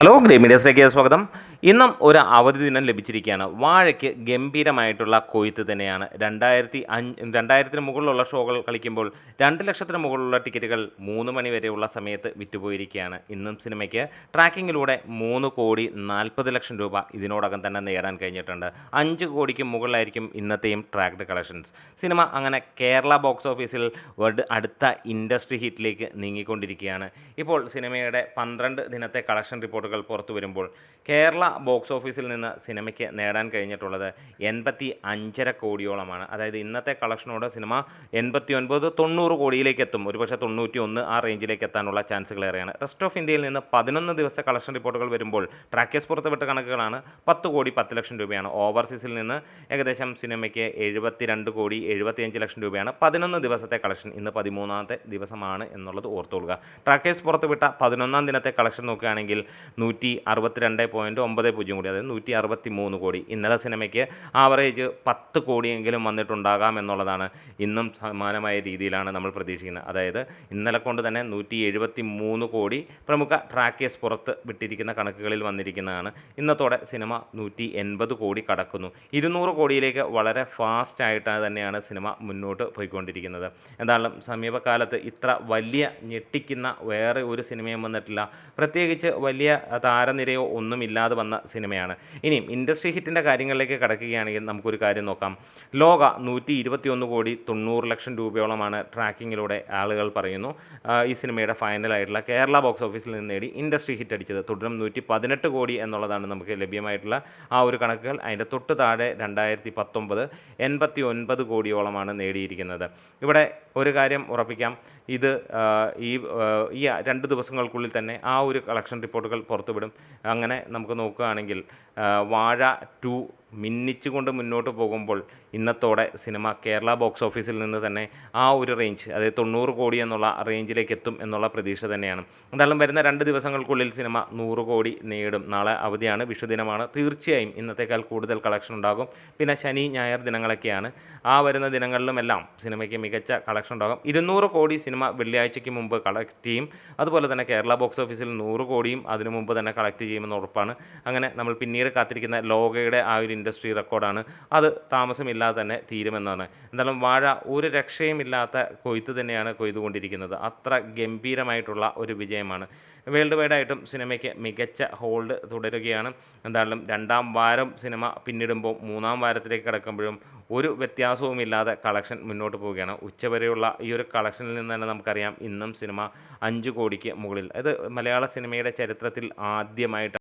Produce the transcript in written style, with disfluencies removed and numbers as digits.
Hello great മീഡിയസിലേക്ക് സ്വാഗതം. ഇന്നും ഒരു അവധി ദിനം ലഭിച്ചിരിക്കുകയാണ്. വാഴയ്ക്ക് ഗംഭീരമായിട്ടുള്ള കൊയ്ത്ത് തന്നെയാണ്. 2000-ന് മുകളിലുള്ള ഷോകൾ കളിക്കുമ്പോൾ 2,00,000-ന് മുകളിലുള്ള ടിക്കറ്റുകൾ 3 മണി വരെയുള്ള സമയത്ത് വിറ്റുപോയിരിക്കുകയാണ്. ഇന്നും സിനിമയ്ക്ക് ട്രാക്കിങ്ങിലൂടെ 3,40,00,000 രൂപ ഇതിനോടകം തന്നെ നേടാൻ കഴിഞ്ഞിട്ടുണ്ട്. 5 കോടിക്ക് മുകളിലായിരിക്കും ഇന്നത്തെയും ട്രാക്ഡ് കളക്ഷൻസ്. സിനിമ അങ്ങനെ കേരള ബോക്സ് ഓഫീസിൽ അടുത്ത ഇൻഡസ്ട്രി ഹിറ്റിലേക്ക് നീങ്ങിക്കൊണ്ടിരിക്കുകയാണ്. ഇപ്പോൾ സിനിമയുടെ 12 ദിനത്തെ കളക്ഷൻ റിപ്പോർട്ടുകൾ പുറത്തു വരുമ്പോൾ കേരള ബോക്സ് ഓഫീസിൽ നിന്ന് സിനിമയ്ക്ക് നേടാൻ കഴിഞ്ഞിട്ടുള്ളത് 85.5 കോടിയോളമാണ്. അതായത് ഇന്നത്തെ കളക്ഷനോട് സിനിമ 89-90 കോടിയിലേക്ക് എത്തും. ഒരുപക്ഷെ 91 ആ റേഞ്ചിലേക്ക് എത്താനുള്ള ചാൻസുകൾ ഏറെയാണ്. റെസ്റ്റ് ഓഫ് ഇന്ത്യയിൽ നിന്ന് 11 ദിവസത്തെ കളക്ഷൻ റിപ്പോർട്ടുകൾ വരുമ്പോൾ ട്രാക്കേഴ്സ് പുറത്തുവിട്ട കണക്കുകളാണ് 10 കോടി 10 ലക്ഷം രൂപയാണ്. ഓവർസീസിൽ നിന്ന് ഏകദേശം സിനിമയ്ക്ക് 72 കോടി 75 ലക്ഷം രൂപയാണ് 11 ദിവസത്തെ കളക്ഷൻ. ഇന്ന് 13ാമത്തെ ദിവസമാണ് എന്നുള്ളത് ഓർത്തുകൊള്ളുക. ട്രാക്കേഴ്സ് പുറത്തുവിട്ട 11ാം ദിനത്തെ കളക്ഷൻ നോക്കുകയാണെങ്കിൽ 162.90 കോടി, അതായത് 163 കോടി. ഇന്നലെ സിനിമയ്ക്ക് ആവറേജ് 10 കോടിയെങ്കിലും വന്നിട്ടുണ്ടാകാം എന്നുള്ളതാണ് ഇന്നും സമാനമായ രീതിയിലാണ് നമ്മൾ പ്രതീക്ഷിക്കുന്നത്. അതായത് ഇന്നലെ കൊണ്ട് തന്നെ 173 കോടി പ്രമുഖ ട്രാക്കേഴ്സ് പുറത്ത് വിട്ടിരിക്കുന്ന കണക്കുകളിൽ വന്നിരിക്കുന്നതാണ്. ഇന്നത്തോടെ സിനിമ 180 കോടി കടക്കുന്നു. 200 കോടിയിലേക്ക് വളരെ ഫാസ്റ്റായിട്ടാണ് തന്നെയാണ് സിനിമ മുന്നോട്ട് പോയിക്കൊണ്ടിരിക്കുന്നത്. എന്തായാലും സമീപകാലത്ത് ഇത്ര വലിയ ഞെട്ടിക്കുന്ന വേറെ ഒരു സിനിമയും വന്നിട്ടില്ല. പ്രത്യേകിച്ച് വലിയ താരനിരയോ ഒന്നുമില്ലാതെ വന്ന സിനിമയാണ്. ഇനിയും ഇൻഡസ്ട്രി ഹിറ്റിൻ്റെ കാര്യങ്ങളിലേക്ക് കടക്കുകയാണെങ്കിൽ നമുക്കൊരു കാര്യം നോക്കാം. ലോക 121 കോടി 90 ലക്ഷം രൂപയോളമാണ് ട്രാക്കിങ്ങിലൂടെ ആളുകൾ പറയുന്നു ഈ സിനിമയുടെ ഫൈനലായിട്ടുള്ള കേരള ബോക്സ് ഓഫീസിൽ നിന്ന് നേടി ഇൻഡസ്ട്രി ഹിറ്റ് അടിച്ചത്. തുടരും 118 കോടി എന്നുള്ളതാണ് നമുക്ക് ലഭ്യമായിട്ടുള്ള ആ ഒരു കണക്കുകൾ. അതിൻ്റെ തൊട്ട് താഴെ 2019 89 കോടിയോളമാണ് നേടിയിരിക്കുന്നത്. ഇവിടെ ഒരു കാര്യം ഉറപ്പിക്കാം, ഇത് ഈ 2 ദിവസങ്ങൾക്കുള്ളിൽ തന്നെ ആ ഒരു കളക്ഷൻ റിപ്പോർട്ടുകൾ പുറത്തുവിടും. അങ്ങനെ നമുക്ക് നോക്കുകയാണെങ്കിൽ വാഴ 2 മിന്നിച്ചുകൊണ്ട് മുന്നോട്ട് പോകുമ്പോൾ ഇന്നത്തോടെ സിനിമ കേരള ബോക്സ് ഓഫീസിൽ നിന്ന് തന്നെ ആ ഒരു റേഞ്ച്, അതായത് 90 കോടി എന്നുള്ള റേഞ്ചിലേക്ക് എത്തും എന്നുള്ള പ്രതീക്ഷ തന്നെയാണ്. എന്തായാലും വരുന്ന 2 ദിവസങ്ങൾക്കുള്ളിൽ സിനിമ 100 കോടി നേടും. നാളെ അവധിയാണ്, വിഷുദിനമാണ്. തീർച്ചയായും ഇന്നത്തേക്കാൾ കൂടുതൽ കളക്ഷൻ ഉണ്ടാകും. പിന്നെ ശനി ഞായർ ദിനങ്ങളൊക്കെയാണ്. ആ വരുന്ന ദിനങ്ങളിലുമെല്ലാം സിനിമയ്ക്ക് മികച്ച കളക്ഷൻ ഉണ്ടാകും. 200 കോടി സിനിമ വെള്ളിയാഴ്ചയ്ക്ക് മുമ്പ് കളക്ട് ചെയ്യും. അതുപോലെ തന്നെ കേരള ബോക്സ് ഓഫീസിൽ 100 കോടിയും അതിനു മുമ്പ് തന്നെ കളക്ട് ചെയ്യുമെന്ന് ഉറപ്പാണ്. അങ്ങനെ നമ്മൾ പിന്നീട് കാത്തിരിക്കുന്ന ലോകയുടെ ആ ഒരു ഇൻഡസ്ട്രി റെക്കോർഡാണ്. അത് താമസമില്ലാതെ തന്നെ തീരുമെന്നാണ്. എന്തായാലും വാഴ ഒരു രക്ഷയുമില്ലാത്ത കൊയ്ത്ത് തന്നെയാണ് കൊയ്തുകൊണ്ടിരിക്കുന്നത്. അത്ര ഗംഭീരമായിട്ടുള്ള ഒരു വിജയമാണ്. വേൾഡ് വൈഡായിട്ടും സിനിമയ്ക്ക് മികച്ച ഹോൾഡ് തുടരുകയാണ്. എന്തായാലും 2ാം വാരം സിനിമ പിന്നിടുമ്പോൾ 3ാം വാരത്തിലേക്ക് കിടക്കുമ്പോഴും ഒരു വ്യത്യാസവുമില്ലാതെ കളക്ഷൻ മുന്നോട്ട് പോവുകയാണ്. ഉച്ചവരെയുള്ള ഈ ഒരു കളക്ഷനിൽ നിന്ന് തന്നെ നമുക്കറിയാം ഇന്നും സിനിമ 5 കോടിക്ക് മുകളിൽ, അത് മലയാള സിനിമയുടെ ചരിത്രത്തിൽ ആദ്യമായിട്ട്